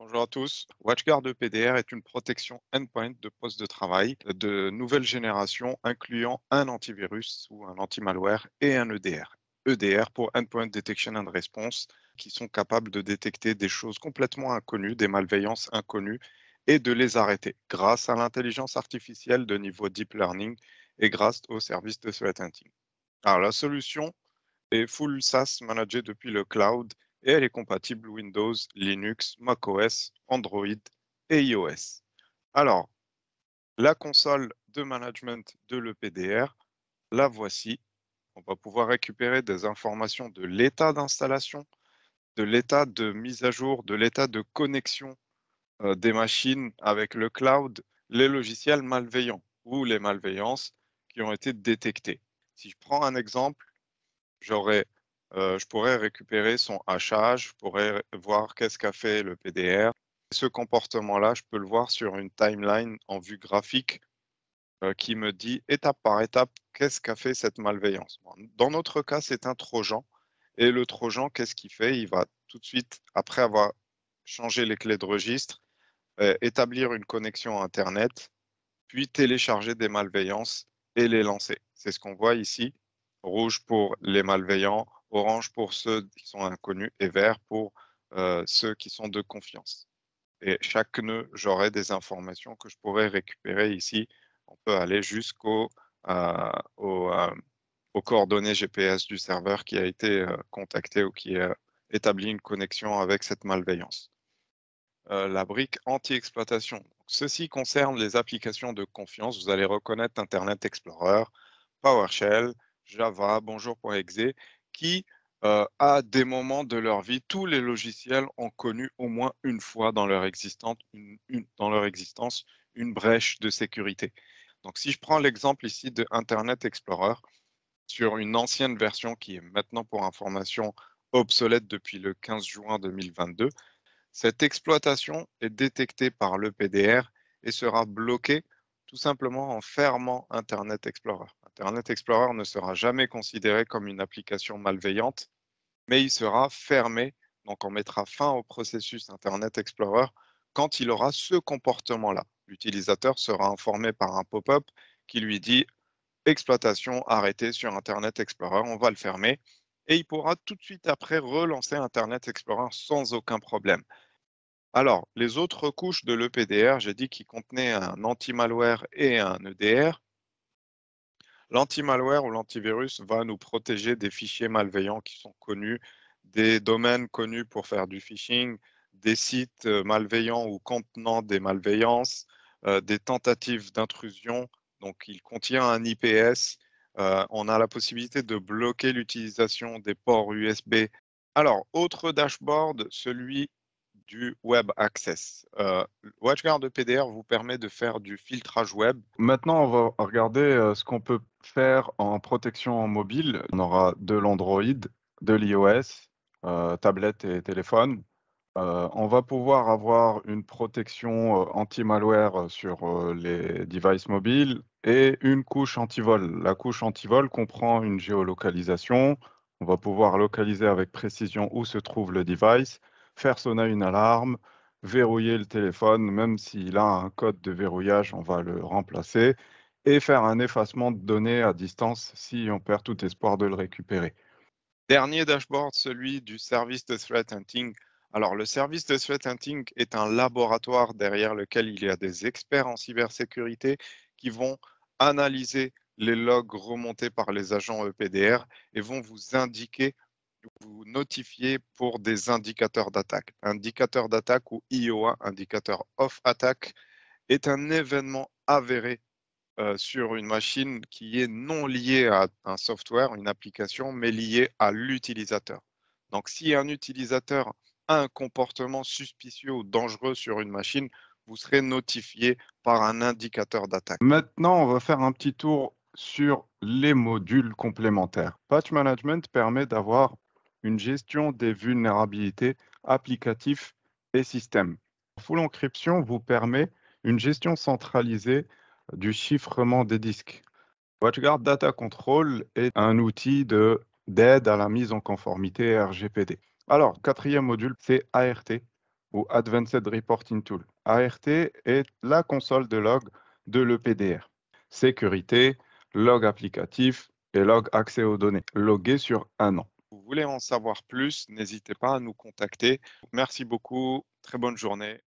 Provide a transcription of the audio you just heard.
Bonjour à tous. WatchGuard EPDR est une protection endpoint de poste de travail de nouvelle génération incluant un antivirus ou un anti-malware et un EDR. EDR pour Endpoint Detection and Response, qui sont capables de détecter des choses complètement inconnues, des malveillances inconnues et de les arrêter grâce à l'intelligence artificielle de niveau deep learning et grâce au service de threat hunting. Alors la solution est full SaaS managée depuis le cloud et elle est compatible Windows, Linux, macOS, Android et iOS. Alors, la console de management de l'EPDR, la voici. On va pouvoir récupérer des informations de l'état d'installation, de l'état de mise à jour, de l'état de connexion des machines avec le cloud, les logiciels malveillants ou les malveillances qui ont été détectées. Si je prends un exemple, J'aurais, je pourrais récupérer son hachage, je pourrais voir qu'est-ce qu'a fait le PDR. Ce comportement-là, je peux le voir sur une timeline en vue graphique, qui me dit étape par étape qu'est-ce qu'a fait cette malveillance. Bon, dans notre cas, c'est un trojan et le trojan, qu'est-ce qu'il fait? Il va tout de suite, après avoir changé les clés de registre, établir une connexion internet, puis télécharger des malveillances et les lancer. C'est ce qu'on voit ici, rouge pour les malveillants, orange pour ceux qui sont inconnus et vert pour ceux qui sont de confiance. Et chaque nœud, j'aurai des informations que je pourrais récupérer ici. On peut aller jusqu'aux euh, aux, euh, aux coordonnées GPS du serveur qui a été contacté ou qui a établi une connexion avec cette malveillance. La brique anti-exploitation. Ceci concerne les applications de confiance. Vous allez reconnaître Internet Explorer, PowerShell, Java, Bonjour.exe, qui, à des moments de leur vie, tous les logiciels ont connu au moins une fois dans leur existence une brèche de sécurité. Donc, si je prends l'exemple ici de Internet Explorer, sur une ancienne version qui est maintenant, pour information, obsolète depuis le 15 juin 2022, cette exploitation est détectée par le PDR et sera bloquée tout simplement en fermant Internet Explorer. Internet Explorer ne sera jamais considéré comme une application malveillante, mais il sera fermé, donc on mettra fin au processus Internet Explorer quand il aura ce comportement-là. L'utilisateur sera informé par un pop-up qui lui dit exploitation arrêtée sur Internet Explorer, on va le fermer, et il pourra tout de suite après relancer Internet Explorer sans aucun problème. Alors, les autres couches de l'EPDR, j'ai dit qu'ils contenaient un anti-malware et un EDR. L'anti-malware ou l'antivirus va nous protéger des fichiers malveillants qui sont connus, des domaines connus pour faire du phishing, des sites malveillants ou contenant des malveillances, des tentatives d'intrusion. Donc, il contient un IPS. On a la possibilité de bloquer l'utilisation des ports USB. Alors, autre dashboard, celui du Web Access. WatchGuard PDR vous permet de faire du filtrage web. Maintenant, on va regarder ce qu'on peut faire en protection mobile. On aura de l'Android, de l'iOS, tablette et téléphone. On va pouvoir avoir une protection anti-malware sur les devices mobiles et une couche anti-vol. La couche anti-vol comprend une géolocalisation. On va pouvoir localiser avec précision où se trouve le device, faire sonner une alarme, verrouiller le téléphone, même s'il a un code de verrouillage, on va le remplacer et faire un effacement de données à distance si on perd tout espoir de le récupérer. Dernier dashboard, celui du service de threat hunting. Alors, le service de threat hunting est un laboratoire derrière lequel il y a des experts en cybersécurité qui vont analyser les logs remontés par les agents EPDR et vont vous indiquer, vous notifier pour des indicateurs d'attaque. Indicateur d'attaque ou IOA, indicateur of attack, est un événement avéré sur une machine qui est non liée à un software, une application, mais liée à l'utilisateur. Donc, si un utilisateur a un comportement suspicieux ou dangereux sur une machine, vous serez notifié par un indicateur d'attaque. Maintenant, on va faire un petit tour sur les modules complémentaires. Patch Management permet d'avoir une gestion des vulnérabilités applicatives et systèmes. Full Encryption vous permet une gestion centralisée du chiffrement des disques. WatchGuard Data Control est un outil d'aide à la mise en conformité RGPD. Alors, quatrième module, c'est ART, ou Advanced Reporting Tool. ART est la console de log de l'EPDR. Sécurité, log applicatif et log accès aux données, logué sur un an. Vous voulez en savoir plus, n'hésitez pas à nous contacter. Merci beaucoup, très bonne journée.